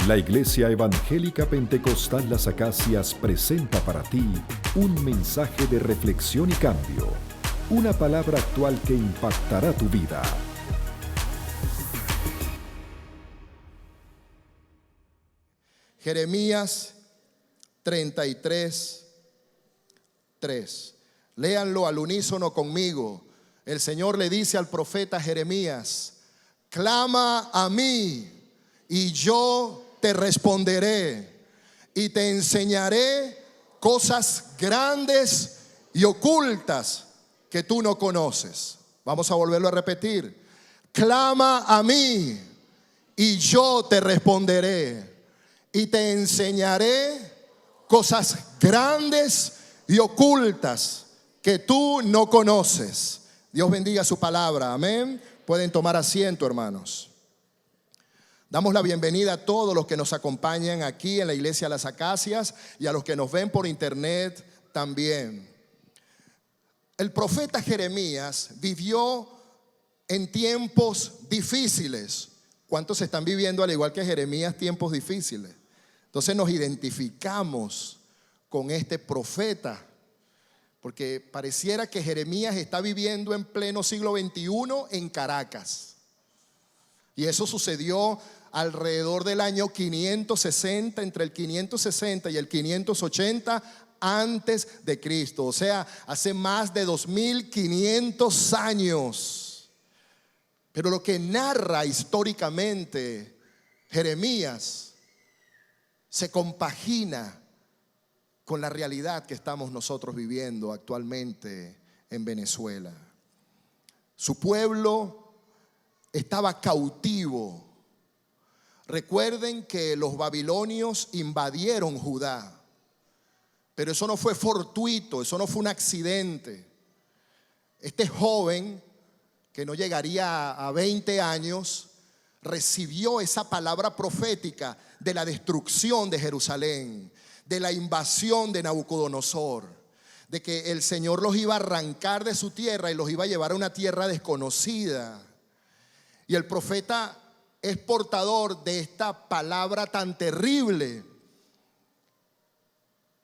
La Iglesia Evangélica Pentecostal Las Acacias presenta para ti un mensaje de reflexión y cambio, una palabra actual que impactará tu vida. Jeremías 33, 3. Léanlo al unísono conmigo. El Señor le dice al profeta Jeremías: clama a mí y yo te responderé y te enseñaré cosas grandes y ocultas que tú no conoces. Vamos a volverlo a repetir. Clama a mí y yo te responderé y te enseñaré cosas grandes y ocultas que tú no conoces. Dios bendiga su palabra, amén. Pueden tomar asiento, hermanos. Damos la bienvenida a todos los que nos acompañan aquí en la Iglesia Las Acacias y a los que nos ven por internet también. El profeta Jeremías vivió en tiempos difíciles. ¿Cuántos están viviendo al igual que Jeremías tiempos difíciles? Entonces nos identificamos con este profeta, porque pareciera que Jeremías está viviendo en pleno siglo XXI en Caracas. Y eso sucedió alrededor del año 560, entre el 560 y el 580 antes de Cristo. O sea, hace más de 2500 años. Pero lo que narra históricamente Jeremías se compagina con la realidad que estamos nosotros viviendo actualmente en Venezuela. Su pueblo estaba cautivo. Recuerden que los babilonios invadieron Judá, pero eso no fue fortuito, eso no fue un accidente. Este joven, que no llegaría a 20 años, recibió esa palabra profética de la destrucción de Jerusalén, de la invasión de Nabucodonosor, de que el Señor los iba a arrancar de su tierra y los iba a llevar a una tierra desconocida. Y el profeta es portador de esta palabra tan terrible.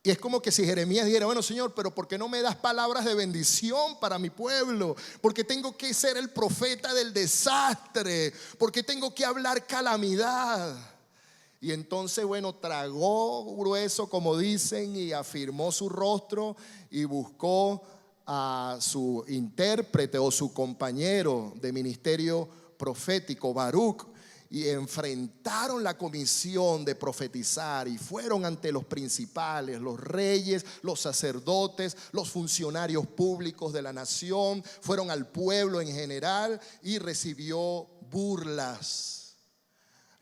Y es como que si Jeremías dijera: bueno, Señor, pero ¿por qué no me das palabras de bendición para mi pueblo? ¿Por qué tengo que ser el profeta del desastre? ¿Por qué tengo que hablar calamidad? Y entonces, bueno, tragó grueso, como dicen, y afirmó su rostro y buscó a su intérprete o su compañero de ministerio profético, Baruc, y enfrentaron la comisión de profetizar y fueron ante los principales, los reyes, los sacerdotes, los funcionarios públicos de la nación, fueron al pueblo en general y recibió burlas,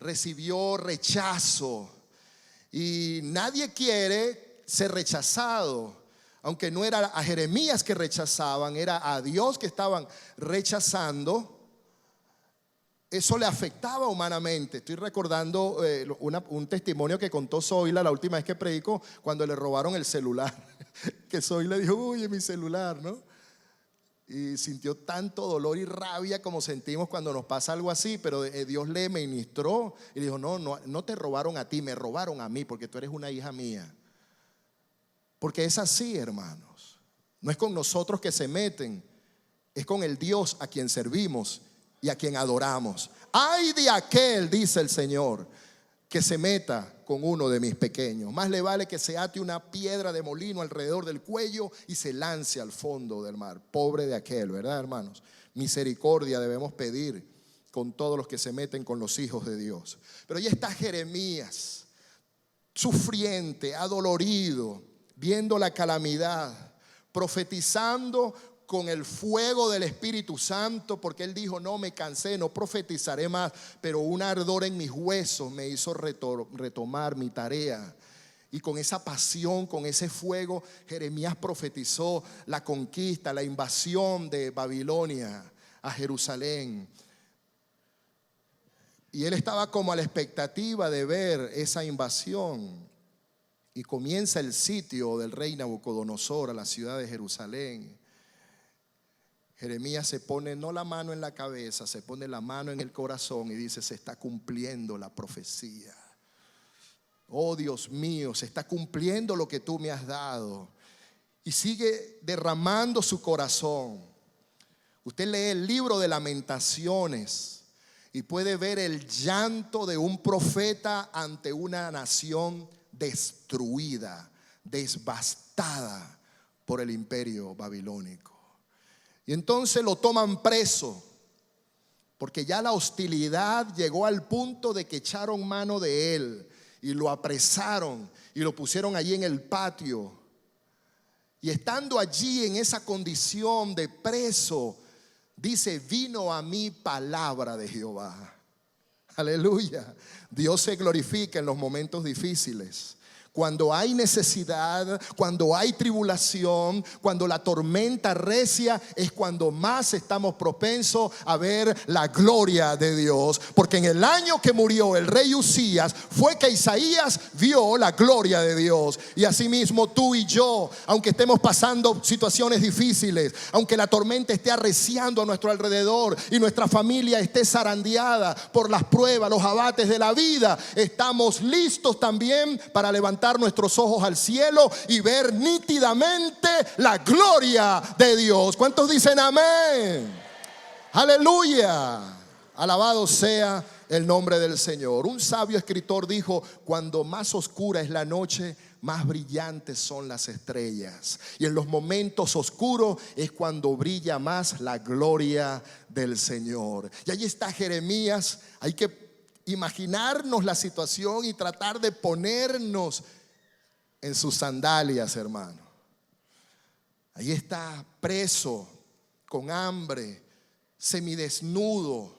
recibió rechazo. Y nadie quiere ser rechazado, aunque no era a Jeremías que rechazaban, era a Dios que estaban rechazando. Eso le afectaba humanamente. Estoy recordando un testimonio que contó Zoila la última vez que predicó, cuando le robaron el celular. Que Zoila le dijo: oye, mi celular, ¿no? Y sintió tanto dolor y rabia como sentimos cuando nos pasa algo así. Pero Dios le ministró y dijo: no te robaron a ti, me robaron a mí, porque tú eres una hija mía. Porque es así, hermanos. No es con nosotros que se meten, es con el Dios a quien servimos y a quien adoramos. Ay de aquel, dice el Señor, que se meta con uno de mis pequeños. Más le vale que se ate una piedra de molino alrededor del cuello y se lance al fondo del mar. Pobre de aquel, ¿verdad, hermanos? Misericordia debemos pedir con todos los que se meten con los hijos de Dios. Pero ya está Jeremías, sufriente, adolorido, viendo la calamidad, profetizando con el fuego del Espíritu Santo, porque él dijo: no me cansé, no profetizaré más, pero un ardor en mis huesos me hizo retomar mi tarea. Y con esa pasión, con ese fuego, Jeremías profetizó la conquista, la invasión de Babilonia a Jerusalén. Y él estaba como a la expectativa de ver esa invasión. Y comienza el sitio del rey Nabucodonosor a la ciudad de Jerusalén. Jeremías se pone no la mano en la cabeza, se pone la mano en el corazón y dice: se está cumpliendo la profecía. Oh Dios mío, se está cumpliendo lo que tú me has dado. Y sigue derramando su corazón. Usted lee el libro de Lamentaciones y puede ver el llanto de un profeta ante una nación destruida, devastada por el imperio babilónico. Y entonces lo toman preso, porque ya la hostilidad llegó al punto de que echaron mano de él y lo apresaron y lo pusieron allí en el patio. Y estando allí en esa condición de preso, dice: vino a mí palabra de Jehová. Aleluya. Dios se glorifica en los momentos difíciles. Cuando hay necesidad, cuando hay tribulación, cuando la tormenta recia, es cuando más estamos propensos a ver la gloria de Dios. Porque en el año que murió el rey Usías fue que Isaías vio la gloria de Dios. Y asimismo tú y yo, aunque estemos pasando situaciones difíciles, aunque la tormenta esté arreciando a nuestro alrededor y nuestra familia esté zarandeada por las pruebas, los abates de la vida, estamos listos también para levantar nuestros ojos al cielo y ver nítidamente la gloria de Dios. ¿Cuántos dicen amén? Aleluya. Alabado sea el nombre del Señor. Un sabio escritor dijo: cuando más oscura es la noche, más brillantes son las estrellas. Y en los momentos oscuros es cuando brilla más la gloria del Señor. Y ahí está Jeremías. Hay que imaginarnos la situación y tratar de ponernos en sus sandalias, hermano. Ahí está preso, con hambre, semidesnudo,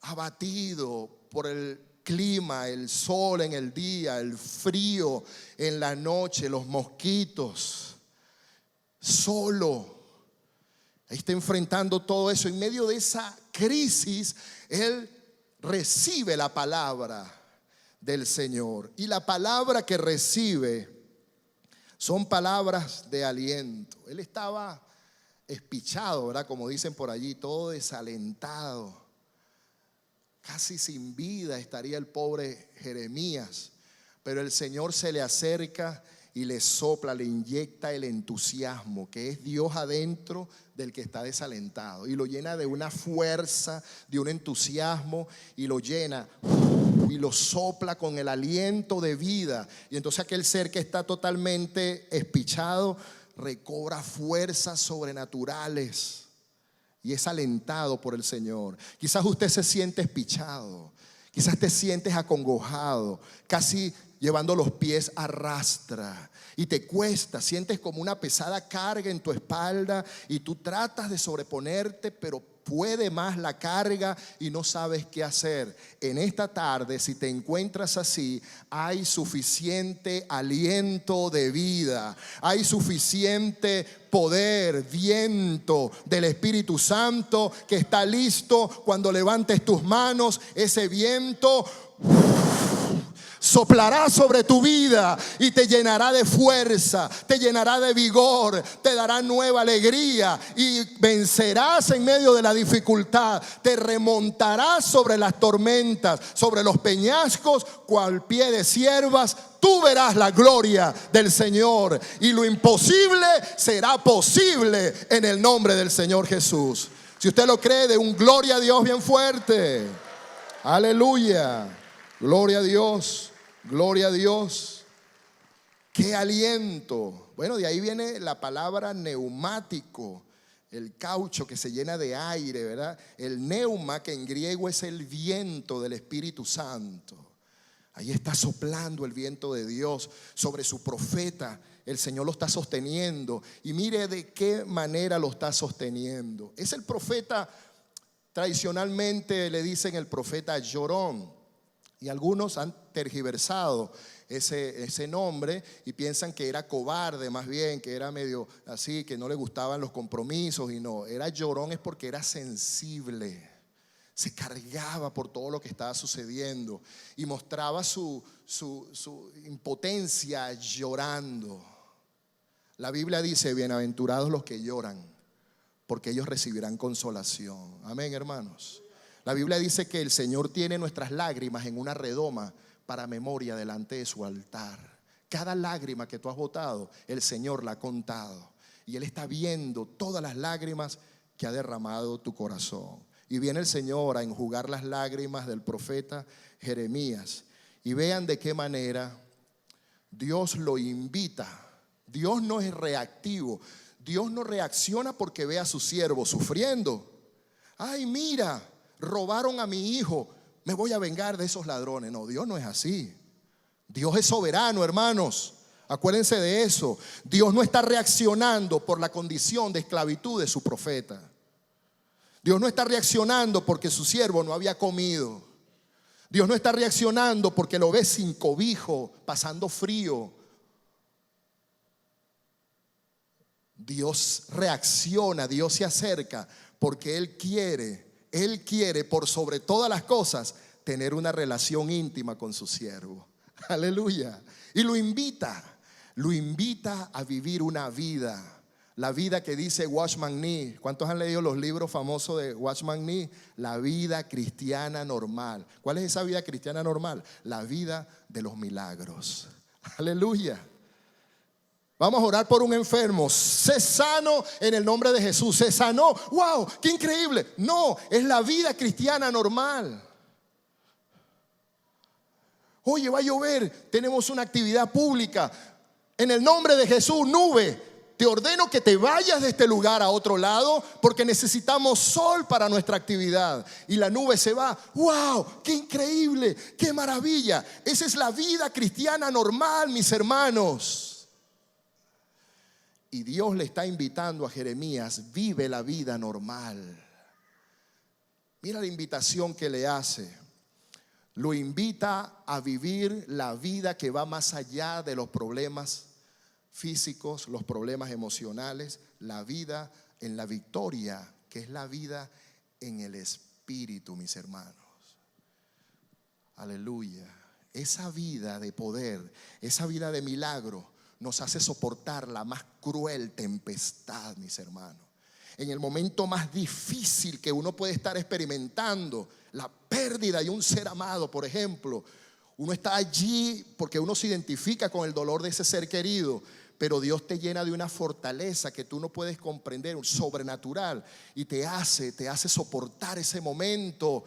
abatido por el clima, el sol en el día, el frío en la noche, los mosquitos, solo. Ahí está enfrentando todo eso. En medio de esa crisis, él recibe la palabra del Señor. Y la palabra que recibe son palabras de aliento. Él estaba espichado, ¿verdad? Como dicen por allí, todo desalentado, casi sin vida estaría el pobre Jeremías. Pero el Señor se le acerca y le sopla, le inyecta el entusiasmo, que es Dios adentro del que está desalentado, y lo llena de una fuerza, de un entusiasmo, y lo llena y lo sopla con el aliento de vida. Y entonces aquel ser que está totalmente espichado recobra fuerzas sobrenaturales y es alentado por el Señor. Quizás usted se siente espichado, quizás te sientes acongojado, casi llevando los pies a rastra, y te cuesta, sientes como una pesada carga en tu espalda y tú tratas de sobreponerte, pero puede más la carga y no sabes qué hacer. En esta tarde, si te encuentras así, hay suficiente aliento de vida, hay suficiente poder, viento del Espíritu Santo que está listo. Cuando levantes tus manos, ese viento soplará sobre tu vida y te llenará de fuerza, te llenará de vigor, te dará nueva alegría y vencerás en medio de la dificultad. Te remontarás sobre las tormentas, sobre los peñascos, cual pie de ciervas. Tú verás la gloria del Señor y lo imposible será posible en el nombre del Señor Jesús. Si usted lo cree, de un gloria a Dios bien fuerte. Aleluya. Gloria a Dios, gloria a Dios. ¡Qué aliento! Bueno, de ahí viene la palabra neumático, el caucho que se llena de aire, ¿verdad? El neuma, que en griego es el viento del Espíritu Santo. Ahí está soplando el viento de Dios sobre su profeta. El Señor lo está sosteniendo. Y mire de qué manera lo está sosteniendo. Es el profeta, tradicionalmente le dicen el profeta llorón. Y algunos han tergiversado ese nombre y piensan que era cobarde, más bien, que era medio así, que no le gustaban los compromisos. Y no, era llorón es porque era sensible, se cargaba por todo lo que estaba sucediendo y mostraba su impotencia llorando. La Biblia dice: bienaventurados los que lloran, porque ellos recibirán consolación. Amén, hermanos. La Biblia dice que el Señor tiene nuestras lágrimas en una redoma para memoria delante de su altar. Cada lágrima que tú has botado, el Señor la ha contado. Y Él está viendo todas las lágrimas que ha derramado tu corazón. Y viene el Señor a enjugar las lágrimas del profeta Jeremías. Y vean de qué manera Dios lo invita. Dios no es reactivo. Dios no reacciona porque ve a su siervo sufriendo. Ay, mira, robaron a mi hijo, me voy a vengar de esos ladrones. No, Dios no es así. Dios es soberano, hermanos. Acuérdense de eso. Dios no está reaccionando por la condición de esclavitud de su profeta. Dios no está reaccionando porque su siervo no había comido. Dios no está reaccionando porque lo ve sin cobijo, pasando frío. Dios reacciona, Dios se acerca porque Él quiere por sobre todas las cosas tener una relación íntima con su siervo. Aleluya. Y lo invita a vivir una vida. La vida que dice Watchman Nee. ¿Cuántos han leído los libros famosos de Watchman Nee? La vida cristiana normal. ¿Cuál es esa vida cristiana normal? La vida de los milagros. Aleluya. Vamos a orar por un enfermo. Sé sano en el nombre de Jesús. Se sanó. ¡Wow! ¡Qué increíble! No, es la vida cristiana normal. Oye, va a llover. Tenemos una actividad pública. En el nombre de Jesús, nube. Te ordeno que te vayas de este lugar a otro lado porque necesitamos sol para nuestra actividad. Y la nube se va. ¡Wow! ¡Qué increíble! ¡Qué maravilla! Esa es la vida cristiana normal, mis hermanos. Y Dios le está invitando a Jeremías, vive la vida normal. Mira la invitación que le hace. Lo invita a vivir la vida que va más allá de los problemas físicos, los problemas emocionales, la vida en la victoria, que es la vida en el Espíritu, mis hermanos. Aleluya. Esa vida de poder, esa vida de milagro nos hace soportar la más cruel tempestad, mis hermanos. En el momento más difícil que uno puede estar experimentando, la pérdida de un ser amado, por ejemplo, uno está allí porque uno se identifica con el dolor de ese ser querido, pero Dios te llena de una fortaleza que tú no puedes comprender, un sobrenatural, y te hace soportar ese momento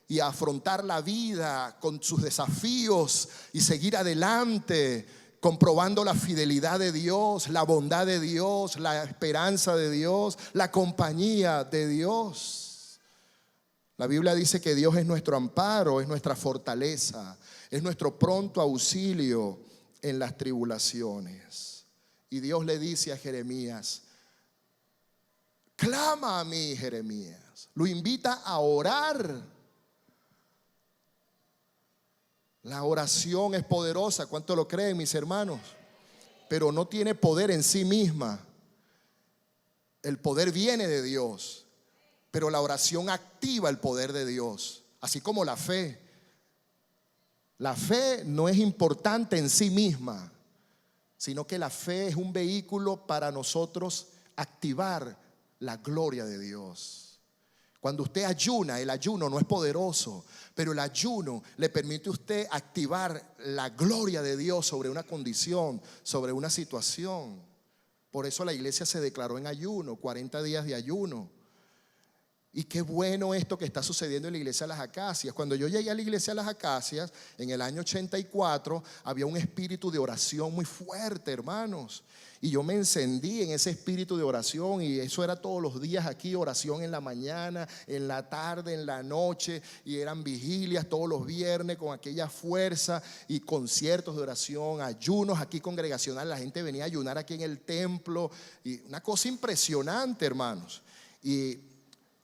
y afrontar la vida con sus desafíos y seguir adelante, comprobando la fidelidad de Dios, la bondad de Dios, la esperanza de Dios, la compañía de Dios. La Biblia dice que Dios es nuestro amparo, es nuestra fortaleza, es nuestro pronto auxilio en las tribulaciones. Y Dios le dice a Jeremías, clama a mí, Jeremías. Lo invita a orar. La oración es poderosa. ¿Cuánto lo creen, mis hermanos? Pero no tiene poder en sí misma. El poder viene de Dios, pero la oración activa el poder de Dios. Así como la fe. La fe no es importante en sí misma, sino que la fe es un vehículo para nosotros activar la gloria de Dios. Cuando usted ayuna, el ayuno no es poderoso, pero el ayuno le permite a usted activar la gloria de Dios sobre una condición, sobre una situación. Por eso la iglesia se declaró en ayuno, 40 días de ayuno. Y qué bueno esto que está sucediendo en la iglesia de las Acacias. Cuando yo llegué a la iglesia de las Acacias, en el año 84, había un espíritu de oración muy fuerte, hermanos. Y yo me encendí en ese espíritu de oración, y eso era todos los días aquí, oración en la mañana, en la tarde, en la noche, y eran vigilias todos los viernes con aquella fuerza y conciertos de oración, ayunos aquí congregacionales. La gente venía a ayunar aquí en el templo, y una cosa impresionante, hermanos. Y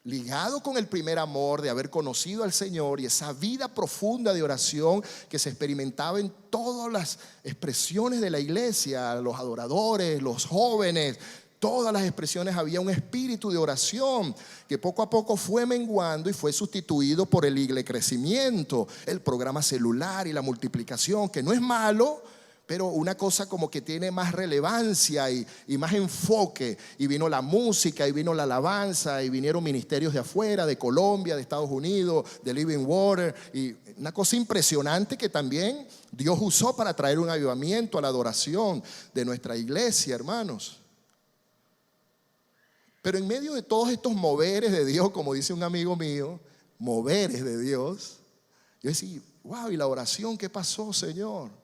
ligado con el primer amor de haber conocido al Señor y esa vida profunda de oración que se experimentaba en todas las expresiones de la iglesia, los adoradores, los jóvenes, todas las expresiones, había un espíritu de oración que poco a poco fue menguando y fue sustituido por el crecimiento, el programa celular y la multiplicación, que no es malo, pero una cosa como que tiene más relevancia y más enfoque. Y vino la música, y vino la alabanza, y vinieron ministerios de afuera, de Colombia, de Estados Unidos, de Living Water, y una cosa impresionante que también Dios usó para traer un avivamiento a la adoración de nuestra iglesia, hermanos. Pero en medio de todos estos moveres de Dios, como dice un amigo mío, moveres de Dios, yo decía, wow, ¿y la oración qué pasó, Señor?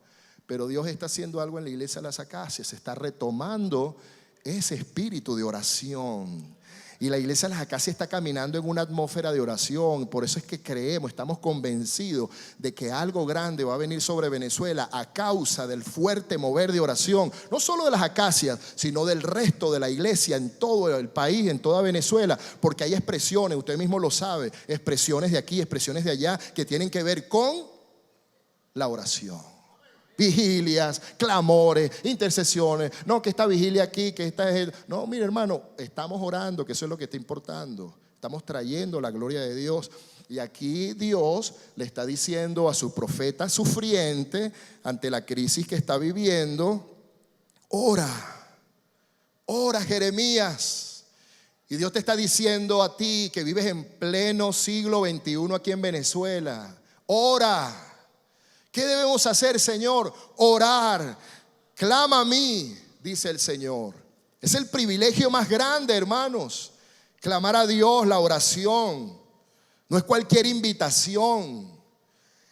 Pero Dios está haciendo algo en la iglesia de las Acacias, se está retomando ese espíritu de oración. Y la iglesia de las Acacias está caminando en una atmósfera de oración. Por eso es que creemos, estamos convencidos de que algo grande va a venir sobre Venezuela a causa del fuerte mover de oración, no solo de las Acacias, sino del resto de la iglesia en todo el país, en toda Venezuela. Porque hay expresiones, usted mismo lo sabe, expresiones de aquí, expresiones de allá, que tienen que ver con la oración. Vigilias, clamores, intercesiones. No, que esta vigilia aquí, que esta es... No, mire, hermano, estamos orando, que eso es lo que está importando. Estamos trayendo la gloria de Dios. Y aquí Dios le está diciendo a su profeta sufriente ante la crisis que está viviendo: ora, ora, Jeremías. Y Dios te está diciendo a ti que vives en pleno siglo XXI aquí en Venezuela: ora. ¿Qué debemos hacer, Señor? Orar. Clama a mí, dice el Señor. Es el privilegio más grande, hermanos. Clamar a Dios, la oración. No es cualquier invitación.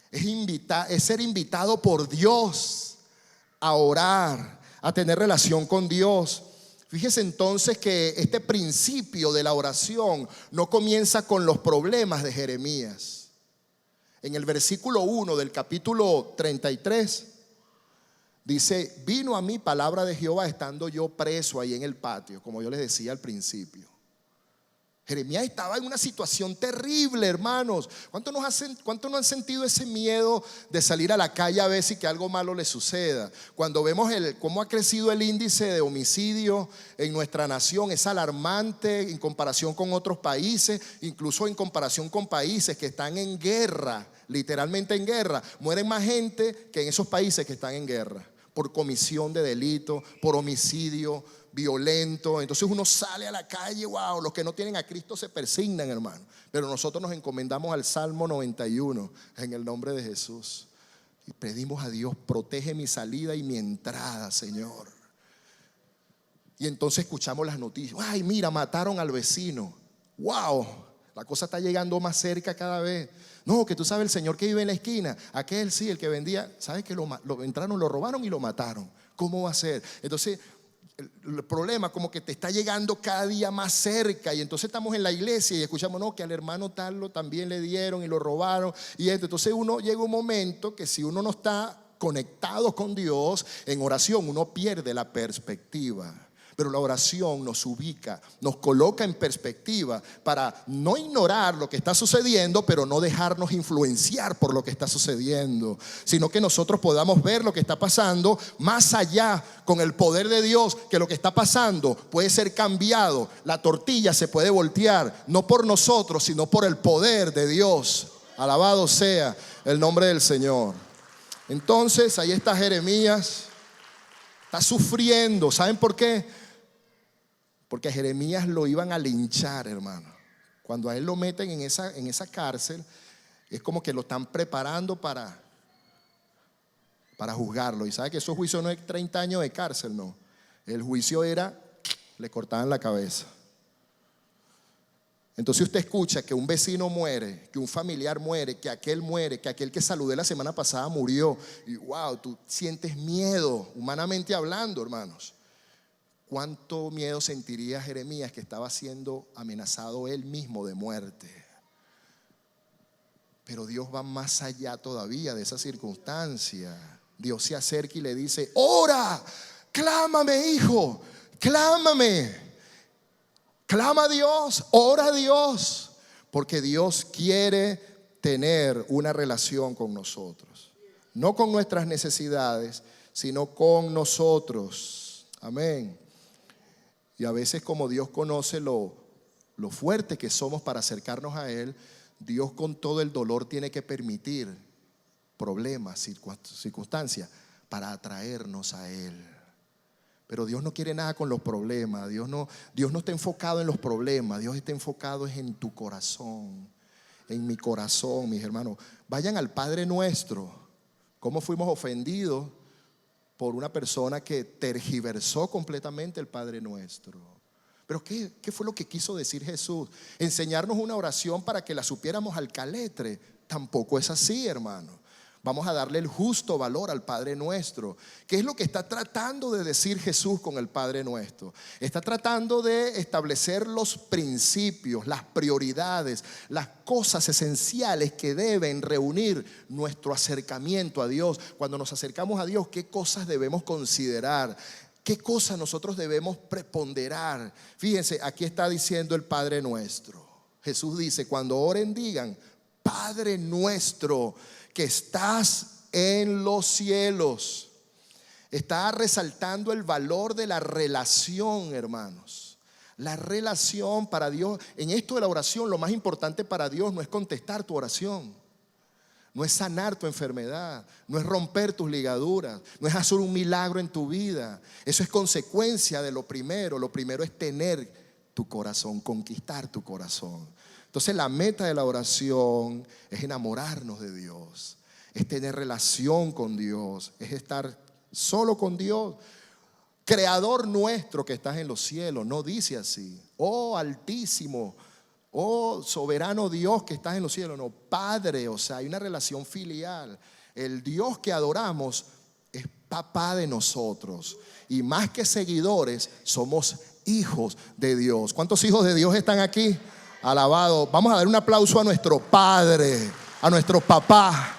Es ser invitado por Dios a orar, a tener relación con Dios. Fíjese entonces que este principio de la oración no comienza con los problemas de Jeremías. En el versículo 1 del capítulo 33 dice: vino a mí palabra de Jehová estando yo preso ahí en el patio, como yo les decía al principio. Jeremías estaba en una situación terrible, hermanos. ¿Cuánto no han sentido ese miedo de salir a la calle a ver si que algo malo le suceda? Cuando vemos cómo ha crecido el índice de homicidio en nuestra nación, es alarmante en comparación con otros países, incluso en comparación con países que están en guerra, literalmente en guerra. Mueren más gente que en esos países que están en guerra, por comisión de delito, por homicidio violento. Entonces uno sale a la calle, wow, los que no tienen a Cristo se persignan, hermano. Pero nosotros nos encomendamos al Salmo 91 en el nombre de Jesús y pedimos a Dios: protege mi salida y mi entrada, Señor. Y entonces escuchamos las noticias: ay, mira, mataron al vecino. Wow, la cosa está llegando más cerca cada vez. No, que tú sabes, el señor que vive en la esquina, aquel sí, el que vendía, ¿sabes que entraron, lo robaron y lo mataron? ¿Cómo va a ser? Entonces el problema como que te está llegando cada día más cerca. Y entonces estamos en la iglesia y escuchamos: no, que al hermano tal también le dieron y lo robaron. Y entonces uno llega un momento que si uno no está conectado con Dios en oración, uno pierde la perspectiva. Pero la oración nos ubica, nos coloca en perspectiva para no ignorar lo que está sucediendo, pero no dejarnos influenciar por lo que está sucediendo, sino que nosotros podamos ver lo que está pasando más allá con el poder de Dios, que lo que está pasando puede ser cambiado. La tortilla se puede voltear, no por nosotros, sino por el poder de Dios. Alabado sea el nombre del Señor. Entonces ahí está Jeremías, está sufriendo. ¿Saben por qué? Porque a Jeremías lo iban a linchar, hermano. Cuando a él lo meten en esa cárcel, es como que lo están preparando para juzgarlo. Y sabe que esos juicios no es 30 años de cárcel, no. El juicio era, le cortaban la cabeza. Entonces usted escucha que un vecino muere, que un familiar muere, que aquel que saludé la semana pasada murió. Y wow, tú sientes miedo, humanamente hablando, hermanos. ¿Cuánto miedo sentiría Jeremías, que estaba siendo amenazado él mismo de muerte? Pero Dios va más allá todavía de esa circunstancia. Dios se acerca y le dice: ora, clámame, hijo, clámame. Clama a Dios, ora a Dios, porque Dios quiere tener una relación con nosotros. No con nuestras necesidades, sino con nosotros. Amén. Y a veces, como Dios conoce lo fuerte que somos para acercarnos a Él, Dios con todo el dolor tiene que permitir problemas, circunstancias, para atraernos a Él. Pero Dios no quiere nada con los problemas. Dios no está enfocado en los problemas. Dios está enfocado en tu corazón, en mi corazón, mis hermanos. Vayan al Padre Nuestro. ¿Cómo fuimos ofendidos por una persona que tergiversó completamente el Padre Nuestro? Pero ¿qué fue lo que quiso decir Jesús? Enseñarnos una oración para que la supiéramos al caletre. Tampoco es así, hermano. Vamos a darle el justo valor al Padre Nuestro. ¿Qué es lo que está tratando de decir Jesús con el Padre Nuestro? Está tratando de establecer los principios, las prioridades, las cosas esenciales que deben reunir nuestro acercamiento a Dios. Cuando nos acercamos a Dios, ¿qué cosas debemos considerar? ¿Qué cosas nosotros debemos preponderar? Fíjense, aquí está diciendo el Padre Nuestro. Jesús dice, cuando oren digan, Padre Nuestro que estás en los cielos. Está resaltando el valor de la relación, hermanos. La relación para Dios. En esto de la oración, lo más importante para Dios no es contestar tu oración, no es sanar tu enfermedad, no es romper tus ligaduras, no es hacer un milagro en tu vida. Eso es consecuencia de lo primero. Lo primero es tener tu corazón, conquistar tu corazón. Entonces la meta de la oración es enamorarnos de Dios, es tener relación con Dios, es estar solo con Dios. Creador nuestro que estás en los cielos, no dice así, oh Altísimo, oh soberano Dios que estás en los cielos, no, Padre, o sea, hay una relación filial. El Dios que adoramos es papá de nosotros y más que seguidores somos hijos de Dios. ¿Cuántos hijos de Dios están aquí? Alabado. Vamos a dar un aplauso a nuestro Padre, a nuestro papá.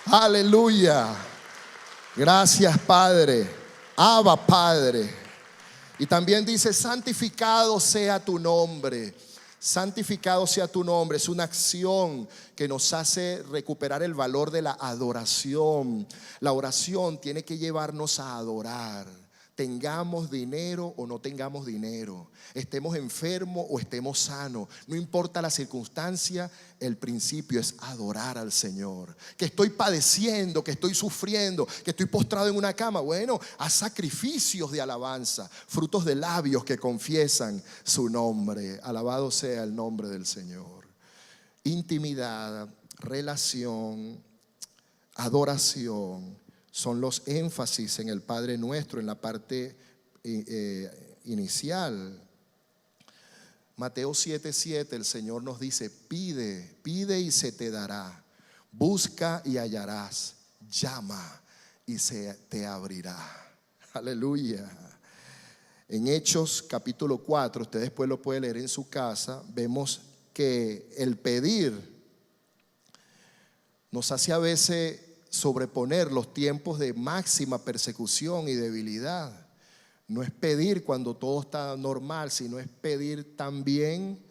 Aleluya. Gracias, Padre. Abba, Padre. Y también dice, santificado sea tu nombre. Santificado sea tu nombre. Es una acción que nos hace recuperar el valor de la adoración. La oración tiene que llevarnos a adorar. Tengamos dinero o no tengamos dinero, estemos enfermos o estemos sanos, no importa la circunstancia, el principio es adorar al Señor. Que estoy padeciendo, que estoy sufriendo, que estoy postrado en una cama, bueno, haz sacrificios de alabanza, frutos de labios que confiesan su nombre. Alabado sea el nombre del Señor. Intimidad, relación, adoración son los énfasis en el Padre Nuestro en la parte inicial. Mateo 7:7, el Señor nos dice, pide, pide y se te dará, busca y hallarás, llama y se te abrirá. Aleluya. En Hechos capítulo 4, usted después lo puede leer en su casa, vemos que el pedir nos hace a veces sobreponer los tiempos de máxima persecución y debilidad. No es pedir cuando todo está normal, sino es pedir también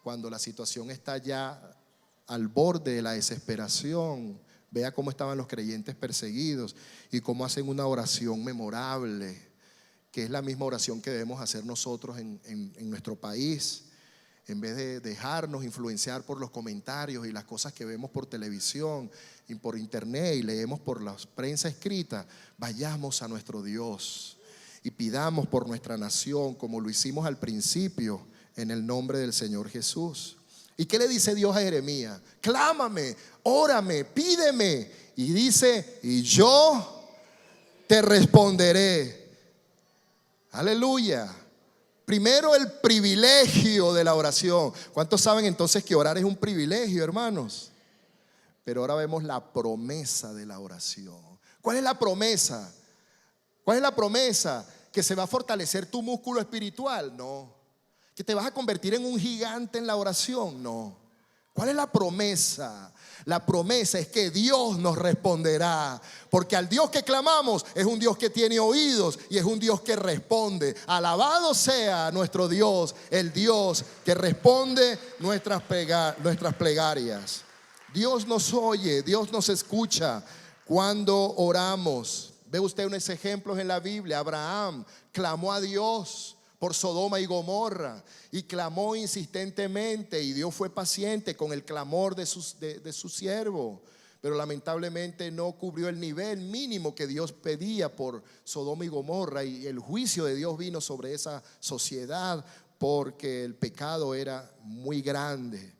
cuando la situación está ya al borde de la desesperación. Vea cómo estaban los creyentes perseguidos y cómo hacen una oración memorable, que es la misma oración que debemos hacer nosotros en nuestro país. En vez de dejarnos influenciar por los comentarios y las cosas que vemos por televisión y por internet y leemos por la prensa escrita, vayamos a nuestro Dios y pidamos por nuestra nación como lo hicimos al principio en el nombre del Señor Jesús. ¿Y qué le dice Dios a Jeremías? Clámame, órame, pídeme. Y dice, y yo te responderé. Aleluya. Primero el privilegio de la oración. ¿Cuántos saben entonces que orar es un privilegio, hermanos? Pero ahora vemos la promesa de la oración. ¿Cuál es la promesa? ¿Cuál es la promesa? ¿Que se va a fortalecer tu músculo espiritual? No. ¿Que te vas a convertir en un gigante en la oración? No. ¿Cuál es la promesa? La promesa es que Dios nos responderá, porque al Dios que clamamos es un Dios que tiene oídos y es un Dios que responde. Alabado sea nuestro Dios, el Dios que responde nuestras plegarias. Dios nos oye, Dios nos escucha cuando oramos. Ve usted unos ejemplos en la Biblia. Abraham clamó a Dios por Sodoma y Gomorra y clamó insistentemente, y Dios fue paciente con el clamor de su siervo. pero lamentablemente no cubrió el nivel mínimo que Dios pedía por Sodoma y Gomorra, y el juicio de Dios vino sobre esa sociedad porque el pecado era muy grande.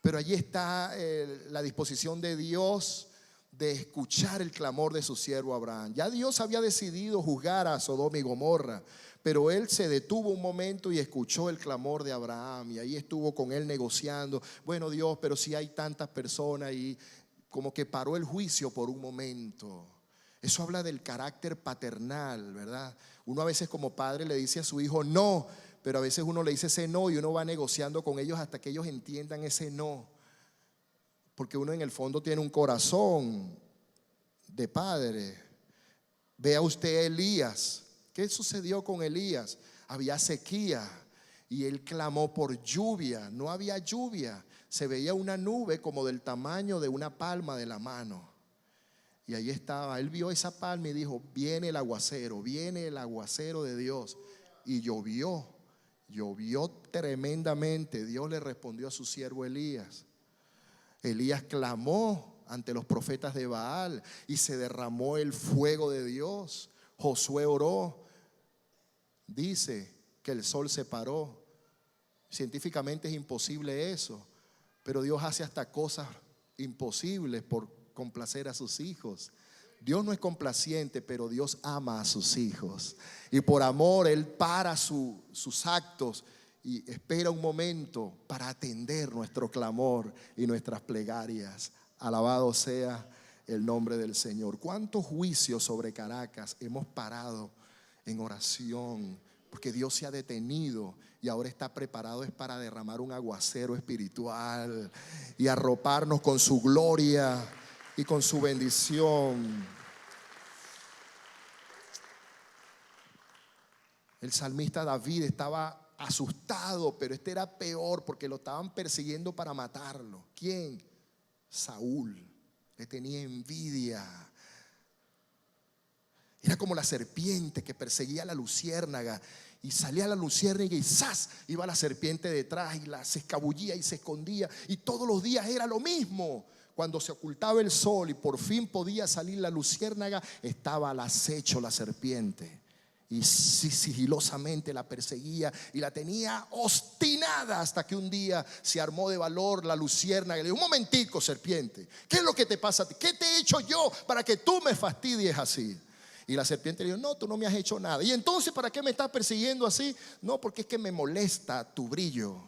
Pero allí está la disposición de Dios de escuchar el clamor de su siervo Abraham. Ya Dios había decidido juzgar a Sodoma y Gomorra, pero él se detuvo un momento y escuchó el clamor de Abraham, y ahí estuvo con él negociando. Bueno, Dios, pero si hay tantas personas, y como que paró el juicio por un momento. Eso habla del carácter paternal, ¿verdad? Uno a veces como padre le dice a su hijo no, pero a veces uno le dice ese no y uno va negociando con ellos hasta que ellos entiendan ese no. Porque uno en el fondo tiene un corazón de padre. Vea usted a Elías. ¿Qué sucedió con Elías? Había sequía y él clamó por lluvia. No había lluvia. Se veía una nube como del tamaño de una palma de la mano. Y ahí estaba. Él vio esa palma y dijo: viene el aguacero de Dios. Y llovió tremendamente. Dios le respondió a su siervo Elías. Elías clamó ante los profetas de Baal y se derramó el fuego de Dios. Josué oró. Dice que el sol se paró. Científicamente es imposible eso, pero Dios hace hasta cosas imposibles por complacer a sus hijos. Dios no es complaciente, pero Dios ama a sus hijos, y por amor Él para sus actos y espera un momento para atender nuestro clamor y nuestras plegarias. Alabado sea el nombre del Señor. ¿Cuántos juicios sobre Caracas hemos parado en oración? Porque Dios se ha detenido y ahora está preparado es para derramar un aguacero espiritual y arroparnos con su gloria y con su bendición. El salmista David estaba asustado, pero este era peor porque lo estaban persiguiendo para matarlo. ¿Quién? Saúl. Le tenía envidia. Era como la serpiente que perseguía a la luciérnaga, y salía la luciérnaga y ¡zas! Iba la serpiente detrás y se escabullía y se escondía, y todos los días era lo mismo. Cuando se ocultaba el sol y por fin podía salir la luciérnaga, estaba al acecho la serpiente y sigilosamente la perseguía y la tenía obstinada, hasta que un día se armó de valor la luciérnaga y le dijo: un momentico, serpiente, ¿qué es lo que te pasa a ti? ¿Qué te he hecho yo para que tú me fastidies así? Y la serpiente le dijo: no, tú no me has hecho nada. ¿Y entonces para qué me estás persiguiendo así? No, porque es que me molesta tu brillo,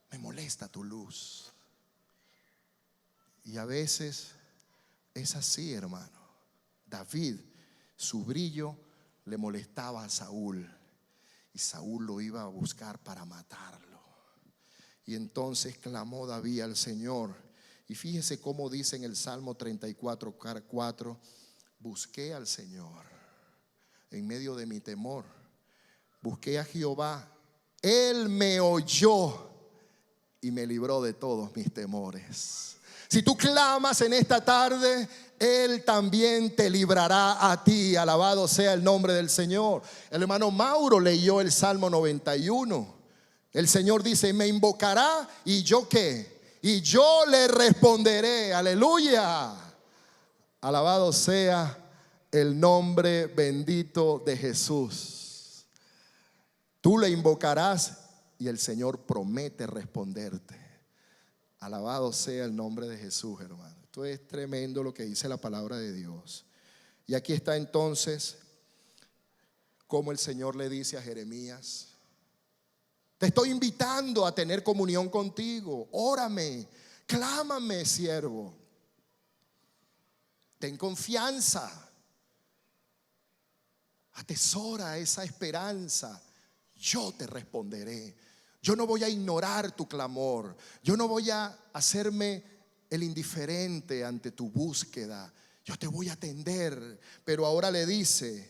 me molesta tu luz. Y a veces es así, hermano. David, su brillo le molestaba a Saúl, y Saúl lo iba a buscar para matarlo. Y entonces clamó David al Señor. Y fíjese cómo dice en el Salmo 34:4: busqué al Señor en medio de mi temor, busqué a Jehová, Él me oyó y me libró de todos mis temores. Si tú clamas en esta tarde, Él también te librará a ti. Alabado sea el nombre del Señor. El hermano Mauro leyó el Salmo 91. El Señor dice: me invocará y yo ¿qué? Y yo le responderé. Aleluya. Alabado sea el nombre bendito de Jesús. Tú le invocarás y el Señor promete responderte. Alabado sea el nombre de Jesús, hermano. Esto es tremendo lo que dice la palabra de Dios. Y aquí está entonces como el Señor le dice a Jeremías: te estoy invitando a tener comunión contigo. Órame, clámame, siervo. Ten confianza. Atesora esa esperanza. Yo te responderé. Yo no voy a ignorar tu clamor. Yo no voy a hacerme el indiferente ante tu búsqueda. Yo te voy a atender. Pero ahora le dice: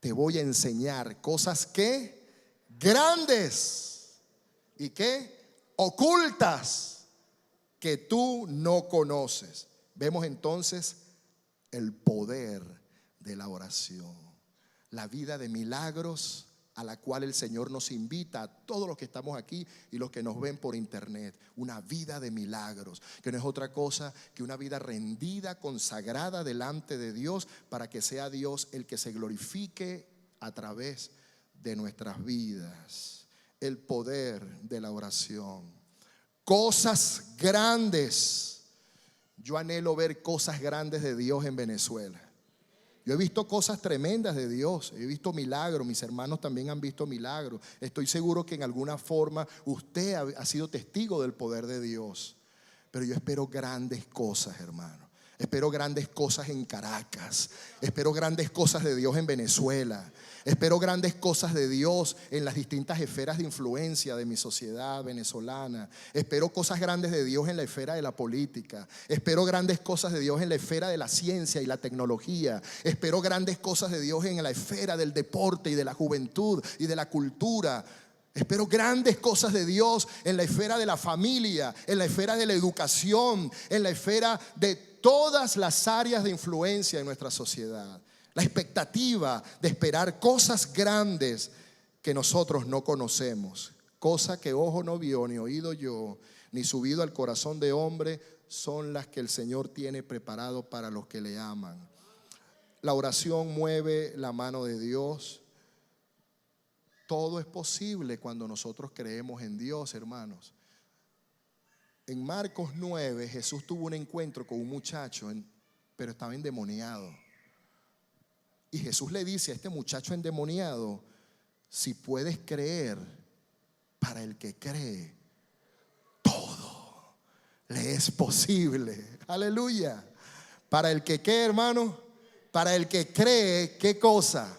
te voy a enseñar cosas que grandes y que ocultas que tú no conoces. Vemos entonces el poder de la oración. La vida de milagros a la cual el Señor nos invita a todos los que estamos aquí y los que nos ven por internet. Una vida de milagros, que no es otra cosa que una vida rendida, consagrada delante de Dios, para que sea Dios el que se glorifique a través de nuestras vidas. El poder de la oración. Cosas grandes. Yo anhelo ver cosas grandes de Dios en Venezuela. Yo he visto cosas tremendas de Dios, he visto milagros, mis hermanos también han visto milagros. Estoy seguro que en alguna forma usted ha sido testigo del poder de Dios. Pero yo espero grandes cosas, hermano. Espero grandes cosas en Caracas. Espero grandes cosas de Dios en Venezuela. Espero grandes cosas de Dios en las distintas esferas de influencia de mi sociedad venezolana. Espero cosas grandes de Dios en la esfera de la política. Espero grandes cosas de Dios en la esfera de la ciencia y la tecnología. Espero grandes cosas de Dios en la esfera del deporte y de la juventud y de la cultura. Espero grandes cosas de Dios en la esfera de la familia, en la esfera de la educación, en la esfera de todas las áreas de influencia de nuestra sociedad. La expectativa de esperar cosas grandes que nosotros no conocemos, cosa que ojo no vio, ni oído yo, ni subido al corazón de hombre, son las que el Señor tiene preparado para los que le aman. La oración mueve la mano de Dios. Todo es posible cuando nosotros creemos en Dios, hermanos. En Marcos 9, Jesús tuvo un encuentro con un muchacho, pero estaba endemoniado. Y Jesús le dice a este muchacho endemoniado: si puedes creer, para el que cree, todo le es posible. Aleluya. Para el que cree, hermano, para el que cree, ¿qué cosa?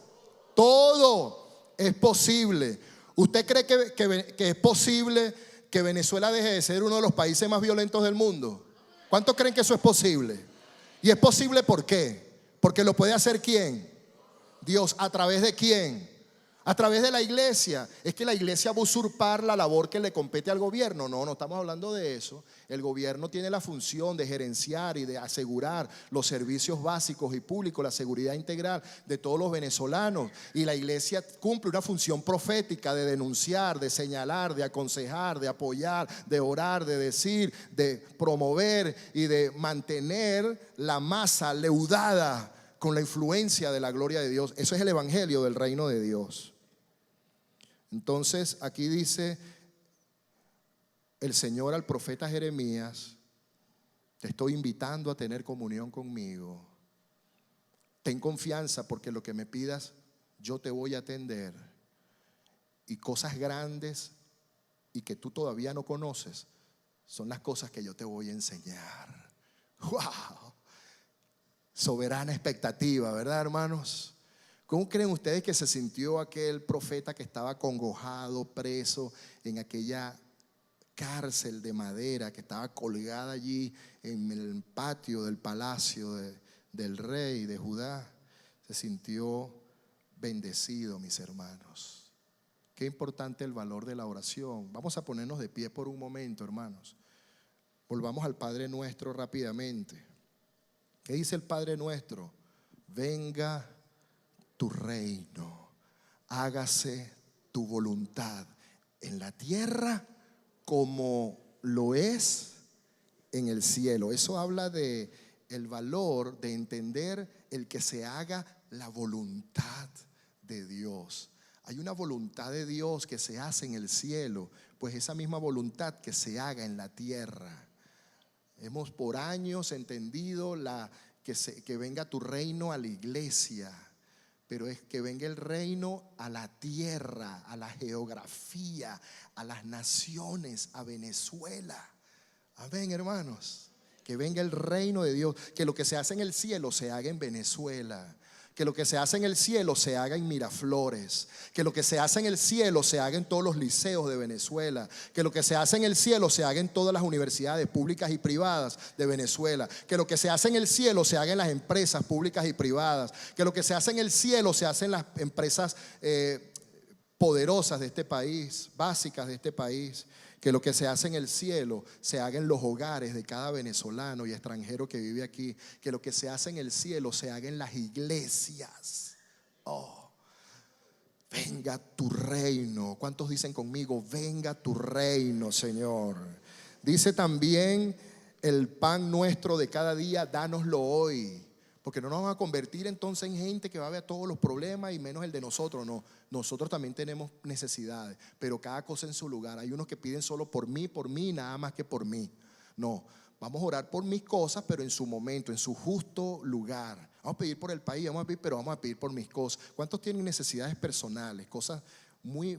Todo es posible. ¿Usted cree que es posible que Venezuela deje de ser uno de los países más violentos del mundo? ¿Cuántos creen que eso es posible? ¿Y es posible por qué? Porque lo puede hacer ¿quién? Dios. ¿A través de quién? A través de la iglesia. Es que la iglesia va a usurpar la labor que le compete al gobierno. No estamos hablando de eso. El gobierno tiene la función de gerenciar y de asegurar los servicios básicos y públicos, la seguridad integral de todos los venezolanos. Y la iglesia cumple una función profética de denunciar, de señalar, de aconsejar, de apoyar, de orar, de decir, de promover y de mantener la masa leudada con la influencia de la gloria de Dios. Eso es el evangelio del reino de Dios. Entonces aquí dice el Señor al profeta Jeremías: te estoy invitando a tener comunión conmigo. Ten confianza, porque lo que me pidas yo te voy a atender. Y cosas grandes y que tú todavía no conoces son las cosas que yo te voy a enseñar. ¡Wow! Soberana expectativa, ¿verdad, hermanos? ¿Cómo creen ustedes que se sintió aquel profeta que estaba acongojado, preso en aquella cárcel de madera que estaba colgada allí en el patio del palacio del rey de Judá? Se sintió bendecido, mis hermanos. Qué importante el valor de la oración. Vamos a ponernos de pie por un momento, hermanos. Volvamos al Padre Nuestro rápidamente. ¿Qué dice el Padre Nuestro? Venga tu reino, hágase tu voluntad en la tierra como lo es en el cielo. Eso habla de el valor de entender el que se haga la voluntad de Dios. Hay una voluntad de Dios que se hace en el cielo, pues esa misma voluntad que se haga en la tierra. Hemos por años entendido que venga tu reino a la iglesia, pero es que venga el reino a la tierra, a la geografía, a las naciones, a Venezuela. Amén, hermanos. Que venga el reino de Dios, que lo que se hace en el cielo se haga en Venezuela. Que lo que se hace en el cielo se haga en Miraflores. Que lo que se hace en el cielo se haga en todos los liceos de Venezuela. Que lo que se hace en el cielo se haga en todas las universidades públicas y privadas de Venezuela. Que lo que se hace en el cielo se haga en las empresas públicas y privadas. Que lo que se hace en el cielo se hace en las empresas poderosas de este país, básicas de este país. Que lo que se hace en el cielo se haga en los hogares de cada venezolano y extranjero que vive aquí. Que lo que se hace en el cielo se haga en las iglesias. Oh, Venga tu reino. ¿Cuántos dicen conmigo? Venga tu reino, Señor. Dice también: el pan nuestro de cada día, dánoslo hoy. Porque no nos vamos a convertir entonces en gente que va a ver todos los problemas y menos el de nosotros. No, nosotros también tenemos necesidades, pero cada cosa en su lugar. Hay unos que piden solo por mí, nada más que por mí. No, vamos a orar por mis cosas, pero en su momento, en su justo lugar. Vamos a pedir por el país, pero vamos a pedir por mis cosas. ¿Cuántos tienen necesidades personales?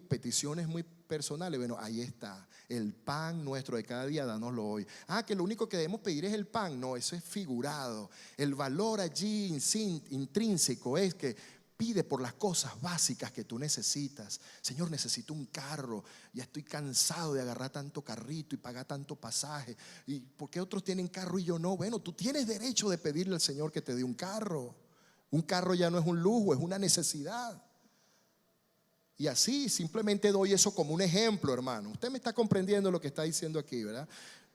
Peticiones muy personales. Bueno, ahí está. El pan nuestro de cada día, dánoslo hoy. Que lo único que debemos pedir es el pan. No, eso es figurado. El valor allí intrínseco es que pide por las cosas básicas que tú necesitas. Señor, necesito un carro. Ya estoy cansado de agarrar tanto carrito y pagar tanto pasaje. ¿Y por qué otros tienen carro y yo no? Bueno, tú tienes derecho de pedirle al Señor que te dé un carro. Un carro ya no es un lujo, es una necesidad. Y así simplemente doy eso como un ejemplo, hermano. Usted me está comprendiendo lo que está diciendo aquí, ¿verdad?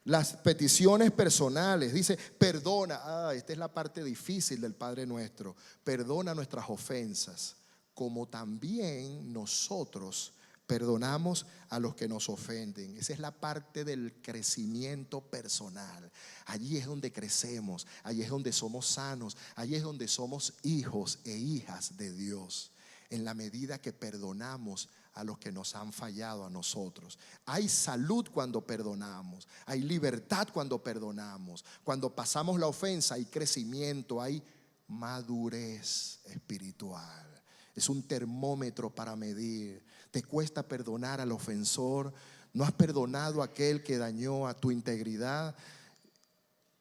Las peticiones personales. Dice, perdona. Esta es la parte difícil del Padre Nuestro. Perdona nuestras ofensas, como también nosotros perdonamos a los que nos ofenden. Esa es la parte del crecimiento personal. Allí es donde crecemos, allí es donde somos sanos, allí es donde somos hijos e hijas de Dios. En la medida que perdonamos a los que nos han fallado a nosotros. Hay salud cuando perdonamos, hay libertad cuando perdonamos. Cuando pasamos la ofensa hay crecimiento, hay madurez espiritual. Es un termómetro para medir. ¿Te cuesta perdonar al ofensor? ¿No has perdonado a aquel que dañó a tu integridad?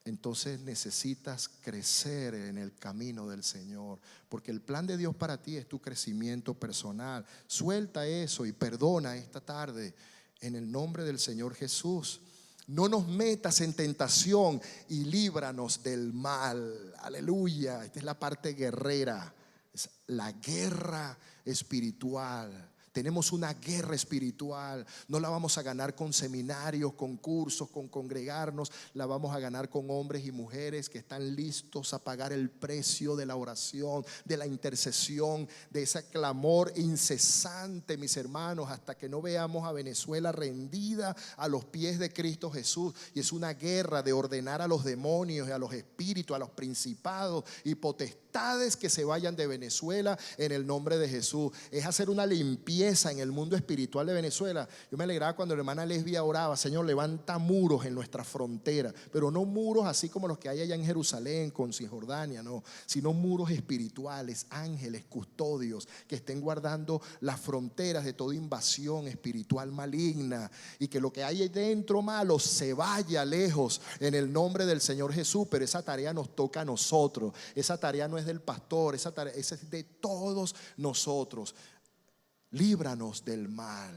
Entonces necesitas crecer en el camino del Señor, porque el plan de Dios para ti es tu crecimiento personal. Suelta eso y perdona esta tarde en el nombre del Señor Jesús. No nos metas en tentación y líbranos del mal. Aleluya. Esta es la parte guerrera, es la guerra espiritual. Tenemos una guerra espiritual. No la vamos a ganar con seminarios, con cursos, con congregarnos. La vamos a ganar con hombres y mujeres que están listos a pagar el precio de la oración, de la intercesión, de ese clamor incesante, mis hermanos, hasta que no veamos a Venezuela rendida a los pies de Cristo Jesús. Y es una guerra de ordenar a los demonios y a los espíritus, a los principados y potestades que se vayan de Venezuela en el nombre de Jesús. Es hacer una limpieza en el mundo espiritual de Venezuela. Yo me alegraba cuando la hermana Lesbia oraba: Señor, levanta muros en nuestra frontera, pero no muros así como los que hay allá en Jerusalén con Cisjordania, no, sino muros espirituales, ángeles, custodios que estén guardando las fronteras de toda invasión espiritual maligna, y que lo que hay dentro malo se vaya lejos en el nombre del Señor Jesús. Pero esa tarea nos toca a nosotros. Esa tarea no es del pastor, esa tarea es de todos nosotros. Líbranos del mal,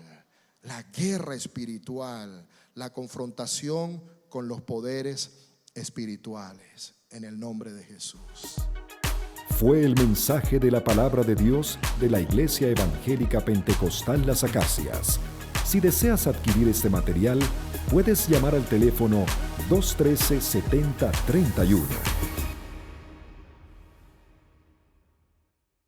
la guerra espiritual, la confrontación con los poderes espirituales, en el nombre de Jesús. Fue el mensaje de la palabra de Dios de la Iglesia Evangélica Pentecostal Las Acacias. Si deseas adquirir este material, puedes llamar al teléfono 213-7031.